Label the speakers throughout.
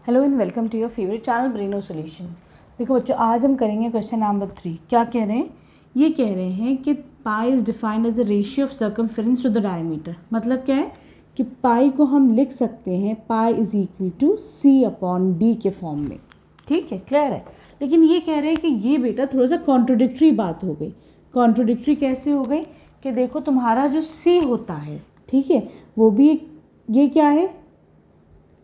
Speaker 1: Hello and welcome to your favourite channel Breno solution. देखो बच्चों, आज हम करेंगे क्वेश्चन नंबर 3। क्या कह रहे हैं? ये कह रहे हैं कि pi is defined as the ratio of circumference to the diameter. मतलब क्या है कि पाई को हम लिख सकते हैं pi is equal to C upon D के फॉर्म में। ठीक है, क्लियर है। लेकिन ये कह रहे हैं कि ये बेटा थोड़ा सा कॉन्ट्रोडिक्टरी बात हो गई। कॉन्ट्रोडिक्टरी कैसे हो गई कि देखो तुम्हारा जो सी होता है, ठीक है, वो भी ये क्या है,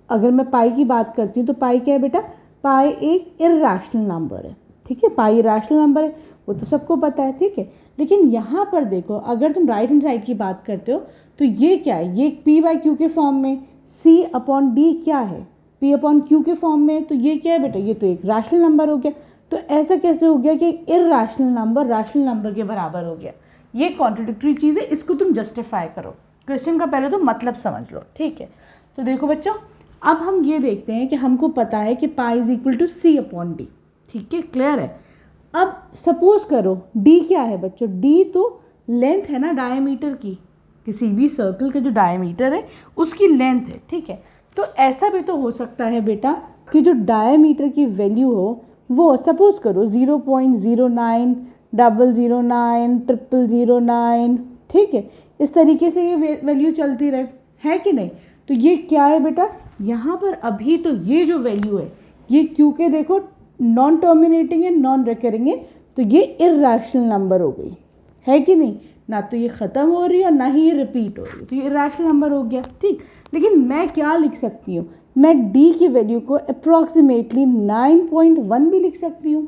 Speaker 1: अगर मैं पाई की बात करती हूँ तो पाई क्या है बेटा? पाई एक इर्रेशनल नंबर है। ठीक है, पाई इर्रेशनल नंबर है, वो तो सबको पता है। ठीक है, लेकिन यहाँ पर देखो, अगर तुम राइट हैंड साइड की बात करते हो तो ये क्या है? ये पी बाई क्यू के फॉर्म में, सी अपॉन डी क्या है? पी अपॉन क्यू के फॉर्म में। तो ये क्या है बेटा? ये तो एक रैशनल नंबर हो गया। तो ऐसा कैसे हो गया कि इर्रेशनल नंबर रैशनल नंबर के बराबर हो गया? ये कॉन्ट्रडिक्टरी चीज़ है, इसको तुम जस्टिफाई करो। क्वेश्चन का पहले तो मतलब समझ लो। ठीक है, तो देखो बच्चों, अब हम ये देखते हैं कि हमको पता है कि pi is equal to C upon D. ठीक है, क्लियर है। अब सपोज करो डी क्या है बच्चों? डी तो लेंथ है ना डायमीटर की, किसी भी सर्कल का जो डायमीटर है उसकी लेंथ है। ठीक है, तो ऐसा भी तो हो सकता है बेटा कि जो डायमीटर की वैल्यू हो वो सपोज करो 0.09, 009, 0009। ठीक है, इस तरीके से ये वैल्यू चलती रहे, है कि नहीं? तो ये क्या है बेटा? यहाँ पर अभी तो ये जो वैल्यू है ये क्योंकि देखो नॉन टर्मिनेटिंग है, नॉन रिकरिंग है, तो ये इर्रेशनल नंबर हो गई, है कि नहीं? ना तो ये ख़त्म हो रही है और ना ही ये रिपीट हो रही है, तो ये इर्रेशनल नंबर हो गया। ठीक, लेकिन मैं क्या लिख सकती हूँ? मैं डी की वैल्यू को अप्रॉक्सीमेटली 9.1 भी लिख सकती हूँ,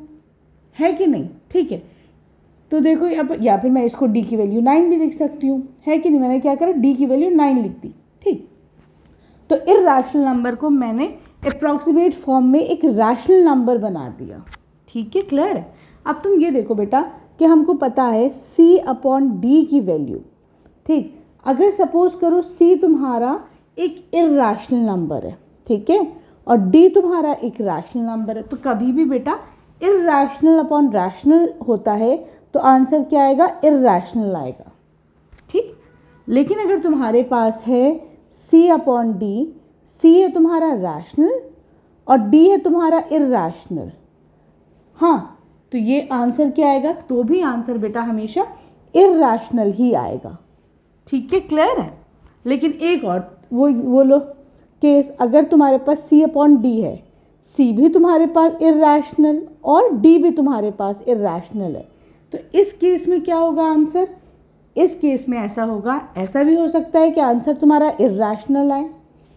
Speaker 1: है कि नहीं? ठीक है, तो देखो अब, या फिर मैं इसको डी की वैल्यू 9 भी लिख सकती हूँ, है कि नहीं? मैंने क्या करा? डी की वैल्यू 9 लिख दी। ठीक, तो इर्रेशनल नंबर को मैंने अप्रॉक्सीमेट फॉर्म में एक रैशनल नंबर बना दिया। ठीक है, क्लियर है। अब तुम ये देखो बेटा कि हमको पता है c अपॉन डी की वैल्यू। ठीक, अगर सपोज करो c तुम्हारा एक इर्रेशनल नंबर है, ठीक है, और d तुम्हारा एक रैशनल नंबर है, तो कभी भी बेटा इर्रेशनल अपॉन रैशनल होता है तो आंसर क्या आएगा? इर्रेशनल आएगा। ठीक, लेकिन अगर तुम्हारे पास है सी अपॉन डी, सी है तुम्हारा रैशनल और डी है तुम्हारा इर्रेशनल, हाँ, तो ये आंसर क्या आएगा? तो भी आंसर बेटा हमेशा इर्रेशनल ही आएगा। ठीक है, क्लियर है। लेकिन एक और वो लो केस, अगर तुम्हारे पास सी अपॉन डी है, सी भी तुम्हारे पास इर्रेशनल और डी भी तुम्हारे पास इर्रेशनल है, तो इस केस में क्या होगा आंसर? इस केस में ऐसा होगा, ऐसा भी हो सकता है कि आंसर तुम्हारा इर्रेशनल आए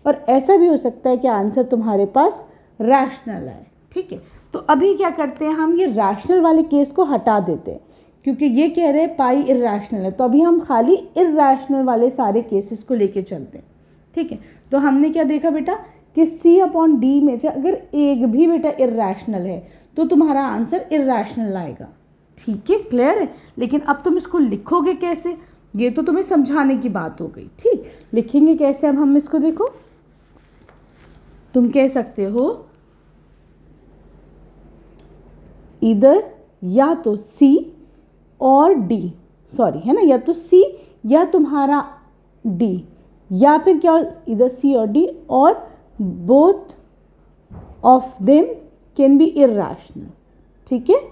Speaker 1: और ऐसा भी हो सकता है कि आंसर तुम्हारे पास रैशनल आए। ठीक है, तो अभी क्या करते हैं, हम ये रैशनल वाले केस को हटा देते हैं क्योंकि ये कह रहे हैं पाई इर्रेशनल है, तो अभी हम खाली इर्रेशनल वाले सारे केसेस को लेके चलते हैं। ठीक है, तो हमने क्या देखा बेटा कि सी अपॉन डी में से अगर एक भी बेटा इर्रेशनल है तो तुम्हारा आंसर इर्रेशनल आएगा। ठीक है, क्लियर है। लेकिन अब तुम इसको लिखोगे कैसे? ये तो तुम्हें समझाने की बात हो गई। ठीक, लिखेंगे कैसे अब हम इसको? देखो, तुम कह सकते हो इधर या तो C और D, सॉरी है ना, या तो C या तुम्हारा D, या फिर क्या, इधर C और D, और both of them can be irrational. ठीक है,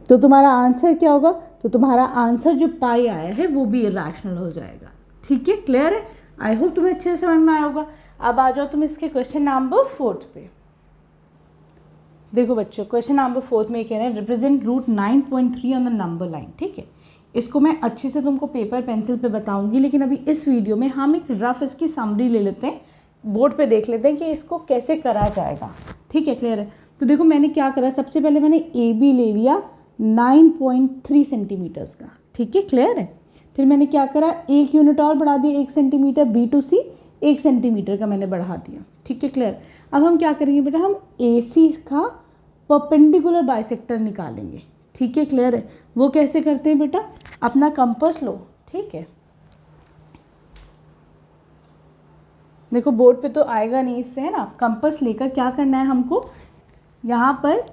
Speaker 1: तो तुम्हारा आंसर क्या होगा? तो तुम्हारा आंसर जो पाई आया है वो भी इर्रेशनल हो जाएगा। ठीक है, क्लियर है। आई होप तुम्हें अच्छे से समझ में आया होगा। अब आ जाओ तुम इसके क्वेश्चन नंबर 4 पे। देखो बच्चों, क्वेश्चन नंबर 4 में कह रहे हैं represent root 9.3 on the number line. ठीक है, इसको मैं अच्छे से तुमको पेपर पेंसिल पे बताऊंगी, लेकिन अभी इस वीडियो में हम एक रफ इसकी समरी ले लेते हैं, बोर्ड पे देख लेते हैं कि इसको कैसे करा जाएगा। ठीक है, क्लियर है। तो देखो मैंने क्या करा, सबसे पहले मैंने ए बी ले लिया 9.3 सेंटीमीटर्स का। ठीक है, क्लियर है। फिर मैंने क्या करा, एक यूनिट और बढ़ा दिया 1 centimetre, B to C 1 centimetre का मैंने बढ़ा दिया। ठीक है, क्लियर। अब हम क्या करेंगे बेटा, हम ए सी का परपेंडिकुलर बाइसेक्टर निकालेंगे। ठीक है, क्लियर है। वो कैसे करते हैं बेटा? अपना कंपास लो। ठीक है, देखो बोर्ड पे तो आएगा नहीं इससे, है ना। कंपास लेकर क्या करना है हमको, यहाँ पर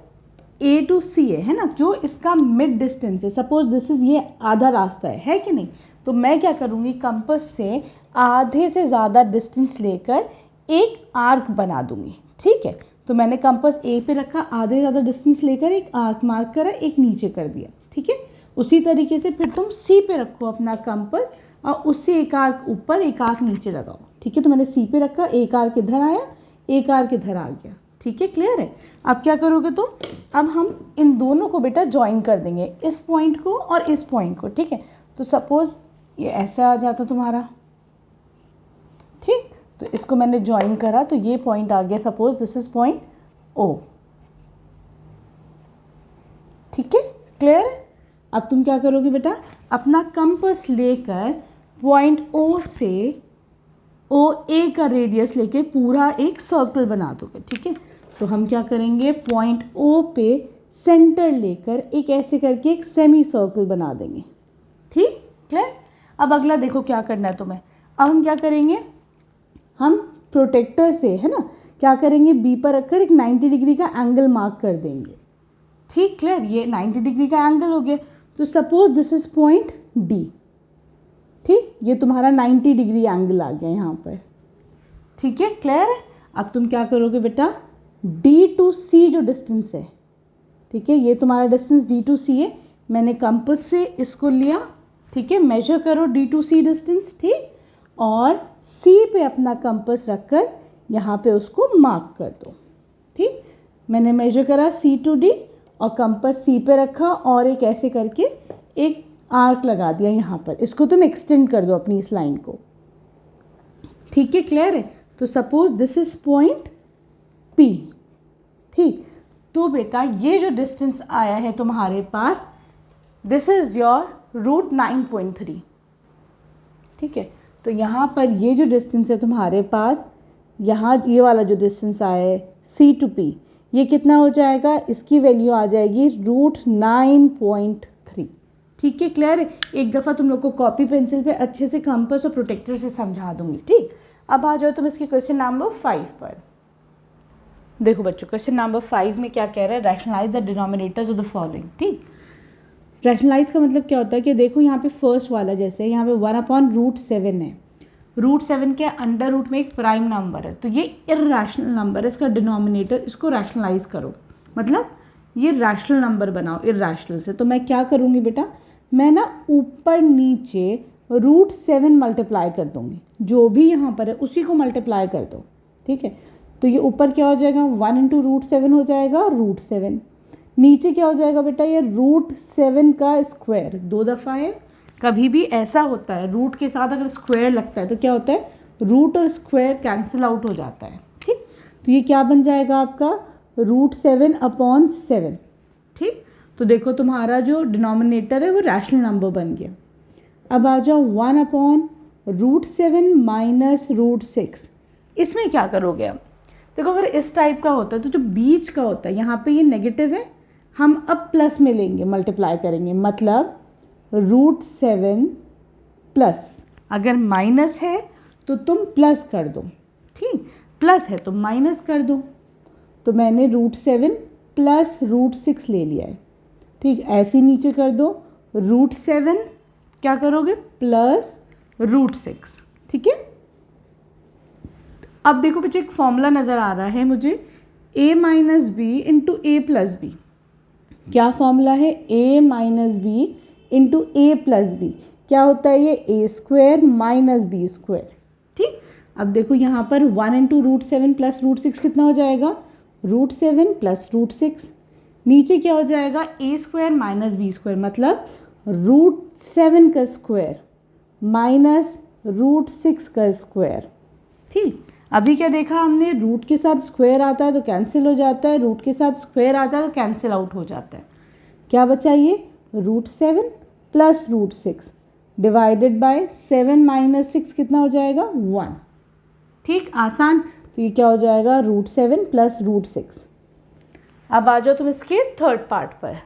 Speaker 1: A टू C है ना, जो इसका मिड डिस्टेंस है, सपोज दिस इज़, ये आधा रास्ता है कि नहीं, तो मैं क्या करूँगी, कंपास से आधे से ज़्यादा डिस्टेंस लेकर एक आर्क बना दूँगी। ठीक है, तो मैंने कंपास A पे रखा, आधे से ज़्यादा डिस्टेंस लेकर एक आर्क मार्क करा, एक नीचे कर दिया। ठीक है, उसी तरीके से फिर तुम C पे रखो अपना कंपास और उससे एक आर्क ऊपर एक आर्क नीचे लगाओ। ठीक है, तो मैंने C पे रखा, एक आर्क इधर आया, एक आर्क इधर आ गया। ठीक है, क्लियर है। अब क्या करोगे, तो अब हम इन दोनों को बेटा ज्वाइन कर देंगे, इस पॉइंट को और इस पॉइंट को। ठीक है, तो सपोज ये ऐसा आ जाता तुम्हारा, ठीक, तो इसको मैंने ज्वाइन करा, तो ये पॉइंट आ गया, suppose this is point O। ठीक है, क्लियर है। अब तुम क्या करोगे बेटा, अपना कंपास लेकर पॉइंट O से OA का रेडियस लेके पूरा एक सर्कल बना दोगे। ठीक है, तो हम क्या करेंगे, पॉइंट O पे सेंटर लेकर एक ऐसे करके एक सेमी सर्कल बना देंगे। ठीक, क्लियर। अब अगला देखो क्या करना है तुम्हें। अब हम क्या करेंगे, हम प्रोटेक्टर से, है ना, क्या करेंगे, बी पर रखकर एक 90 डिग्री का एंगल मार्क कर देंगे। ठीक, क्लियर, ये 90 डिग्री का एंगल हो गया। तो suppose this is point D. ठीक, ये तुम्हारा 90 डिग्री एंगल आ गया यहाँ पर। ठीक है, क्लियर है। अब तुम क्या करोगे बेटा, डी टू सी जो डिस्टेंस है, ठीक है, ये तुम्हारा डिस्टेंस डी टू सी है, मैंने कंपास से इसको लिया। ठीक है, मेजर करो डी टू सी डिस्टेंस। ठीक, और सी पे अपना कंपास रखकर यहाँ पे उसको मार्क कर दो। ठीक, मैंने मेजर करा सी टू डी और कंपास सी पे रखा और एक ऐसे करके एक आर्क लगा दिया यहाँ पर। इसको तुम एक्सटेंड कर दो अपनी इस लाइन को। ठीक है, क्लियर है। तो suppose this is point P। ठीक, तो बेटा ये जो डिस्टेंस आया है तुम्हारे पास, दिस इज योर रूट 9.3। ठीक है, तो यहाँ पर ये जो डिस्टेंस है तुम्हारे पास, यहाँ ये वाला जो डिस्टेंस आया है C टू P, ये कितना हो जाएगा, इसकी वैल्यू आ जाएगी रूट 9.3। ठीक है, क्लियर है। एक दफ़ा तुम लोग को कॉपी पेंसिल पे अच्छे से कंपास और प्रोटेक्टर से समझा दूंगी। ठीक, अब आ जाओ तुम इसके क्वेश्चन नंबर 5 पर। देखो बच्चों, क्वेश्चन नंबर 5 में क्या कह रहा है, rationalise the denominators of the following. ठीक, रैशनलाइज का मतलब क्या होता है कि देखो यहाँ पे फर्स्ट वाला जैसे यहाँ पे 1/√7 है, रूट 7 के अंडर रूट में एक प्राइम नंबर है, तो ये इर्रेशनल नंबर है, इसका डिनोमिनेटर, इसको रैशनलाइज करो, मतलब ये रैशनल नंबर बनाओ इर्रेशनल से। तो मैं क्या करूँगी बेटा, मैं ना ऊपर नीचे रूट 7 मल्टीप्लाई कर दूँगी, जो भी यहाँ पर है उसी को मल्टीप्लाई कर दो। ठीक है, तो ये ऊपर क्या हो जाएगा, 1 इंटू रूट 7 हो जाएगा रूट 7। नीचे क्या हो जाएगा बेटा, ये रूट 7 का स्क्वायर 2 दफ़ा है। कभी भी ऐसा होता है रूट के साथ अगर स्क्वायर लगता है तो क्या होता है, रूट और स्क्वायर कैंसिल आउट हो जाता है। ठीक, तो ये क्या बन जाएगा आपका, रूट 7/7। ठीक, तो देखो तुम्हारा जो डिनोमिनेटर है वो रैशनल नंबर बन गया। अब आ जाओ 1/√7 माइनस रूट 6। इसमें क्या करोगे अब, देखो अगर इस टाइप का होता है तो जो बीच का होता है, यहाँ पे ये नेगेटिव है, हम अब प्लस में लेंगे, मल्टीप्लाई करेंगे, मतलब रूट 7 प्लस, अगर माइनस है तो तुम प्लस कर दो। ठीक, प्लस है तो माइनस कर दो। तो मैंने रूट 7 प्लस रूट 6 ले लिया है। ठीक, ऐसे नीचे कर दो, रूट 7 क्या करोगे, प्लस रूट 6। ठीक है, अब देखो बच्चे एक फॉर्मूला नज़र आ रहा है मुझे, a minus B into A plus B. क्या फॉर्मूला है, a minus B into A plus B. क्या होता है ये, A square minus B square. ठीक, अब देखो यहाँ पर 1 इंटू रूट 7 प्लस रूट 6 कितना हो जाएगा, रूट 7 प्लस रूट 6। नीचे क्या हो जाएगा, ए स्क्वायर माइनस बी स्क्वायर, मतलब रूट 7 का स्क्वायर माइनस रूट 6 का स्क्वायर। ठीक, अभी क्या देखा हमने, रूट के साथ स्क्वायर आता है तो कैंसिल हो जाता है, रूट के साथ स्क्वायर आता है तो कैंसिल आउट हो जाता है। क्या बचा ये, root 7 plus root 6 divided by 7 minus 6 कितना हो जाएगा, 1। ठीक, आसान। तो ये क्या हो जाएगा, रूट 7 प्लस रूट 6। अब आ जाओ तुम इसके थर्ड पार्ट पर।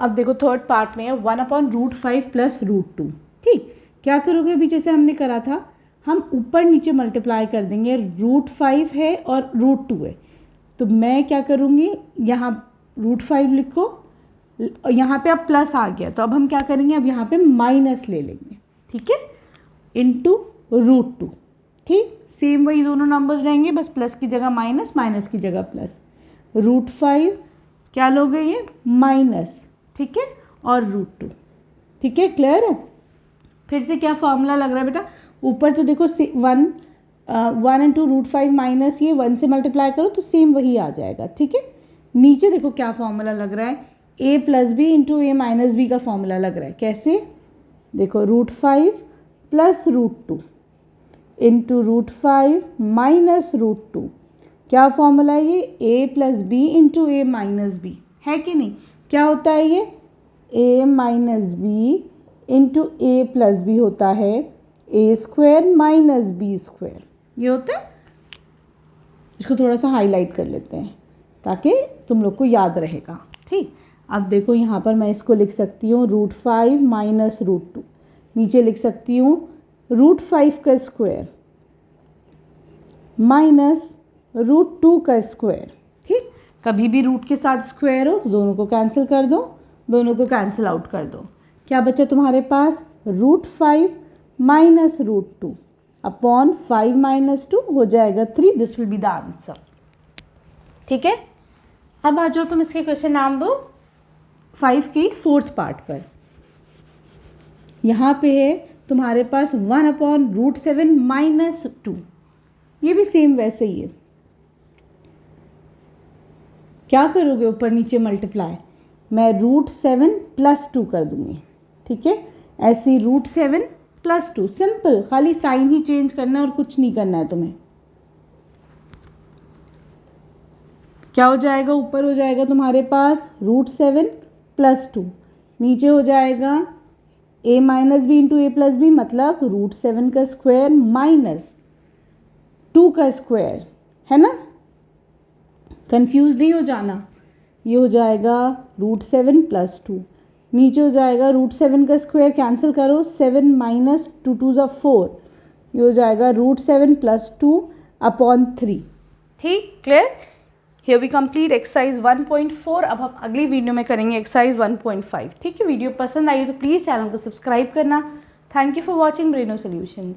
Speaker 1: अब देखो थर्ड पार्ट में है 1/√5 प्लस रूट 2। ठीक, क्या करोगे, अभी जैसे हमने करा था, हम ऊपर नीचे मल्टीप्लाई कर देंगे, रूट 5 है और रूट 2 है, तो मैं क्या करूँगी, यहाँ √5 लिखो, यहाँ पे अब प्लस आ गया तो अब हम क्या करेंगे, अब यहाँ पे माइनस ले लेंगे, ठीक है, इंटू √2, ठीक। सेम वही दोनों नंबर्स रहेंगे, बस प्लस की जगह माइनस, माइनस की जगह प्लस। √5 क्या लोगे ये माइनस, ठीक है, और √2, ठीक है, क्लियर है। फिर से क्या फॉर्मूला लग रहा है बेटा, ऊपर तो देखो 1 इंटू √5 माइनस ये 1 से मल्टीप्लाई करो तो सेम वही आ जाएगा, ठीक है। नीचे देखो क्या फॉर्मूला लग रहा है, a plus B into A minus B का फॉर्मूला लग रहा है। कैसे, देखो √5 प्लस √2 इंटू √5 माइनस √2, क्या फॉर्मूला है ये, a plus B into A minus B, है कि नहीं। क्या होता है ये, a minus B into A plus B होता है a² माइनस b², ये होता है। इसको थोड़ा सा हाईलाइट कर लेते हैं ताकि तुम लोग को याद रहेगा, ठीक। अब देखो यहाँ पर मैं इसको लिख सकती हूँ √5 माइनस √2, नीचे लिख सकती हूँ √5 का स्क्वायर माइनस √2 का स्क्वायर, ठीक। कभी भी रूट के साथ स्क्वायर हो तो दोनों को कैंसिल कर दो, दोनों को कैंसिल आउट कर दो। क्या बचा तुम्हारे पास, √5 माइनस √2 अपॉन 5 माइनस 2 हो जाएगा 3, this will be the answer, ठीक है। अब आ जाओ तुम इसके क्वेश्चन नंबर 5 की 4th पार्ट पर। यहाँ पे है तुम्हारे पास 1/√7 माइनस 2, ये भी सेम वैसे ही है। क्या करोगे, ऊपर नीचे मल्टीप्लाई, मैं √7 प्लस 2 कर दूंगी, ठीक है। ऐसे √7 प्लस 2, सिंपल, खाली साइन ही चेंज करना है और कुछ नहीं करना है तुम्हें। क्या हो जाएगा, ऊपर हो जाएगा तुम्हारे पास √7 प्लस 2, नीचे हो जाएगा a minus B into A plus B, मतलब √7 का स्क्वायर माइनस 2 का स्क्वायर, है ना। कंफ्यूज नहीं हो जाना, ये हो जाएगा √7 प्लस 2, नीचे हो जाएगा √7 का स्क्वायर, कैंसिल करो, 7 माइनस 2 2 ज़ा 4, ये हो जाएगा √7 प्लस 2 अपॉन 3, ठीक, clear. Here we complete exercise 1.4। अब हम अगली वीडियो में करेंगे एक्सरसाइज 1.5, ठीक है। वीडियो पसंद आई तो प्लीज़ चैनल को सब्सक्राइब करना। Thank you for watching Breno solutions.